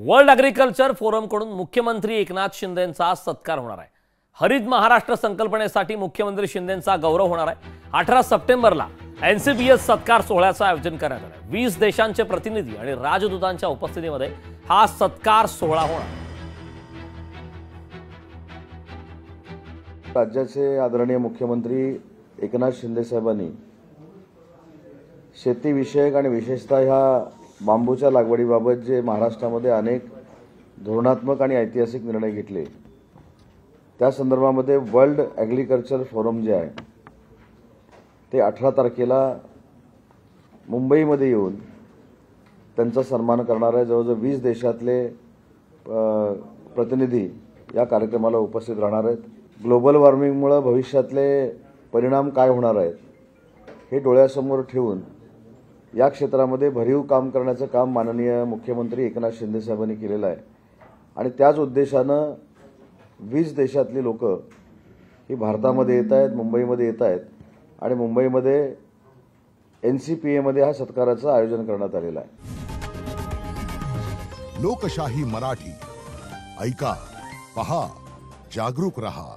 World agriculture फोरमकडून मुख्यमंत्री एकनाथ शिंदेंचा सत्कार होणार आहे। हरित महाराष्ट्र संकल्पनेसाठी मुख्यमंत्री शिंदेंचा गौरव होणार आहे। 18 सप्टेंबरला एनसीपीएस सत्कार सोहळ्याचं आयोजन करण्यात आलं आहे। 20 देशांचे प्रतिनिधी आणि राजदूतांच्या उपस्थितीमध्ये हा सत्कार सोहळा होणार। राज्याचे आदरणीय मुख्यमंत्री एकनाथ शिंदे साहेबांनी शेतीविषयक आणि विशेषतः ह्या बांबूच्या लागवडीबाबत जे महाराष्ट्रामध्ये अनेक धोरणात्मक आणि ऐतिहासिक निर्णय घेतले, त्या संदर्भामध्ये वर्ल्ड ॲग्रिकल्चर फोरम जे आहे ते 18 तारखेला मुंबईमध्ये येऊन त्यांचा सन्मान करणार आहे। जवळजवळ 20 देशातले प्रतिनिधी या कार्यक्रमाला उपस्थित राहणार आहेत। ग्लोबल वॉर्मिंगमुळे भविष्यातले परिणाम काय होणार आहेत हे डोळ्यासमोर ठेवून या क्षेत्रामध्ये भरीव काम करण्याचं काम माननीय मुख्यमंत्री एकनाथ शिंदे साहेबांनी केलेलं आहे आणि त्याच उद्देशानं 20 देशातली लोक ही भारतामध्ये येत आहेत, मुंबईमध्ये येत आहेत आणि मुंबईमध्ये एनसीपीए हा सत्काराचं आयोजन करण्यात आलेलं आहे। लोकशाही मराठी ऐका, पहा, जागरूक रहा।